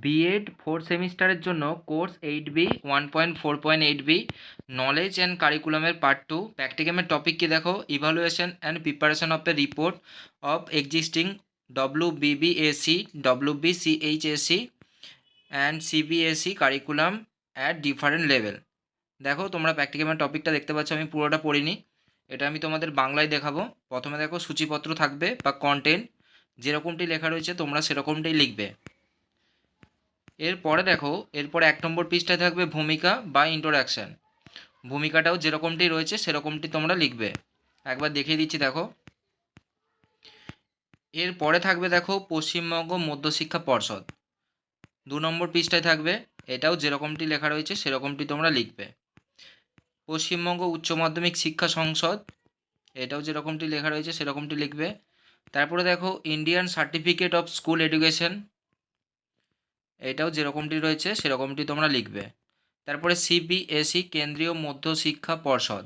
B.ed 4 সেমিস্টারের জন্য course 8B 1.4.8B knowledge and কারিকুলামের পার্ট 2 প্র্যাকটিকামের টপিক কি দেখো, evaluation and preparation of the report of existing WBBAC WBCHAC and CBSE curriculum at different level. দেখো তোমরা প্র্যাকটিকামের টপিকটা দেখতে পাচ্ছ, আমি পুরোটা পড়িনি, এটা আমি তোমাদের বাংলায় দেখাবো। প্রথমে দেখো সূচিপত্র থাকবে বা কন্টেন্ট, যেরকমটি লেখা রয়েছে তোমরা সেরকমটাই লিখবে। এরপরে দেখো, এরপরে 1 নম্বর পৃষ্ঠায় থাকবে ভূমিকা বা ইন্ট্রোডাকশান। ভূমিকাটাও যেরকমটি রয়েছে সেরকমটি তোমরা লিখবে। একবার দেখিয়ে দিচ্ছি দেখো। এরপরে থাকবে দেখো পশ্চিমবঙ্গ মধ্যশিক্ষা পর্ষদ, 2 নম্বর পৃষ্ঠায় থাকবে, এটাও যেরকমটি লেখা রয়েছে সেরকমটি তোমরা লিখবে। পশ্চিমবঙ্গ উচ্চ মাধ্যমিক শিক্ষা সংসদ, এটাও যেরকমটি লেখা রয়েছে সেরকমটি লিখবে। তারপরে দেখো Indian certificate of school education, এটাও যেরকমটি রয়েছে সেরকমটি তোমরা লিখবে। তারপরে CBSE কেন্দ্রীয় মধ্যশিক্ষা পর্ষদ,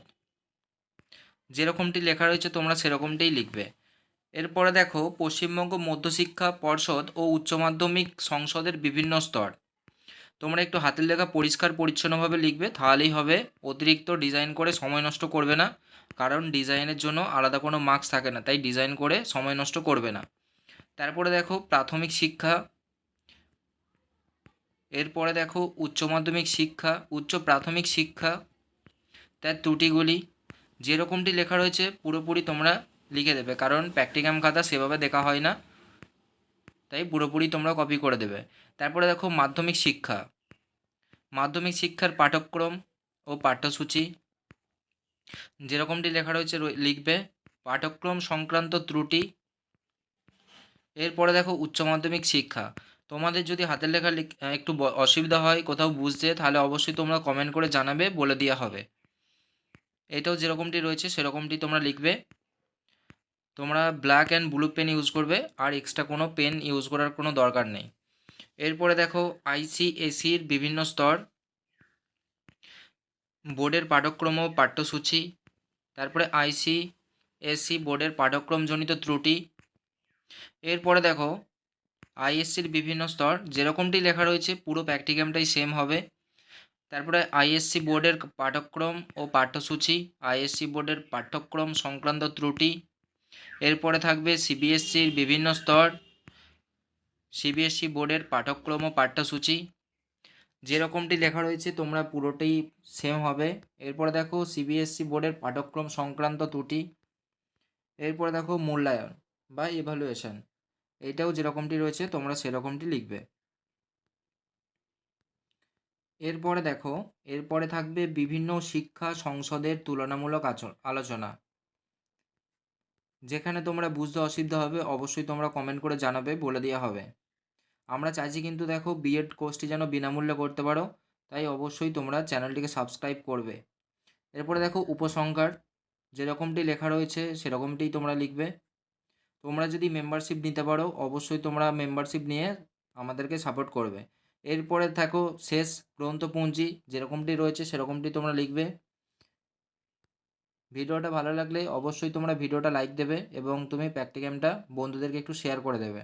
যেরকমটি লেখা রয়েছে তোমরা সেরকমটাই লিখবে। এরপরে দেখো পশ্চিমবঙ্গ মধ্যশিক্ষা পর্ষদ ও উচ্চ মাধ্যমিক সংসদের বিভিন্ন স্তর, তোমরা একটু হাতের লেখা পরিষ্কার পরিচ্ছন্নভাবে লিখবে, তাহলেই হবে। অতিরিক্ত ডিজাইন করে সময় নষ্ট করবে না, কারণ ডিজাইনের জন্য আলাদা কোনো মার্কস থাকে না, তাই ডিজাইন করে সময় নষ্ট করবে না। তারপরে দেখো প্রাথমিক শিক্ষা, এরপরে দেখো উচ্চ মাধ্যমিক শিক্ষা, উচ্চ প্রাথমিক শিক্ষা, তার ত্রুটিগুলি, যেরকমটি লেখা রয়েছে পুরোপুরি তোমরা লিখে দেবে, কারণ প্র্যাকটিকাম খাতা সেভাবে দেখা হয় না, তাই পুরোপুরি তোমরা কপি করে দেবে। তারপরে দেখো মাধ্যমিক শিক্ষা, মাধ্যমিক শিক্ষার পাঠ্যক্রম ও পাঠ্যসূচি, যেরকমটি লেখা রয়েছে লিখবে। পাঠ্যক্রম সংক্রান্ত ত্রুটি। এরপরে দেখো উচ্চ মাধ্যমিক শিক্ষা, তোমাদের যদি হাতের লেখা একটু অসুবিধা হয় কোথাও বুঝতে, তাহলে অবশ্যই তোমরা কমেন্ট করে জানাবে, বলে দেওয়া হবে। এটাও যেরকমটি রয়েছে সেরকমটি তোমরা লিখবে। তোমরা black and blue pen use করবে, আর এক্সট্রা কোনো পেন ইউজ করার কোনো দরকার নেই। এরপরে দেখো ICSEর বিভিন্ন স্তর, বোর্ডের পাঠ্যক্রম ও পাঠ্যসূচি, তারপরে ICSE বোর্ডের পাঠ্যক্রমজনিত ত্রুটি। এরপরে দেখো ISCর বিভিন্ন স্তর, যেরকমটি লেখা রয়েছে পুরো প্র্যাকটিকামটাই সেম হবে। তারপরে ISC বোর্ডের পাঠ্যক্রম ও পাঠ্যসূচি, ISC বোর্ডের পাঠ্যক্রম সংক্রান্ত ত্রুটি। এরপরে থাকবে CBSEর বিভিন্ন স্তর, CBSE বোর্ডের পাঠ্যক্রম ও পাঠ্যসূচি, যেরকমটি লেখা রয়েছে তোমরা পুরোটাই সেম হবে। এরপরে দেখো CBSE বোর্ডের পাঠ্যক্রম সংক্রান্ত ত্রুটি। এরপরে দেখো মূল্যায়ন বা ইভ্যালুয়েশন, এটাও যেরকমটি রয়েছে তোমরা সেরকমটি লিখবে। এরপরে দেখো, এরপরে থাকবে বিভিন্ন শিক্ষা সংসদের তুলনামূলক আলোচনা, যেখানে তোমরা বুঝতে অসুবিধা হবে অবশ্যই তোমরা কমেন্ট করে জানাবে, বলে দেওয়া হবে। আমরা চাইছি কিন্তু দেখো B.ed কোর্সটি যেন বিনামূল্যে করতে পারো, তাই অবশ্যই তোমরা চ্যানেলটিকে সাবস্ক্রাইব করবে। এরপরে দেখো উপসংহার, যেরকমটি লেখা রয়েছে সেরকমটিই তোমরা লিখবে। তোমরা যদি মেম্বারশিপ নিতে পারো অবশ্যই তোমরা মেম্বারশিপ নিয়ে আমাদেরকে সাপোর্ট করবে। এরপরে থাকো শেষ গ্রন্থপুঞ্জি, যেরকমটি রয়েছে সেরকমটি তোমরা লিখবে। ভিডিওটা ভালো লাগলে অবশ্যই তোমরা ভিডিওটা লাইক দেবে এবং তুমি প্র্যাকটিকামটা বন্ধুদেরকে একটু শেয়ার করে দেবে।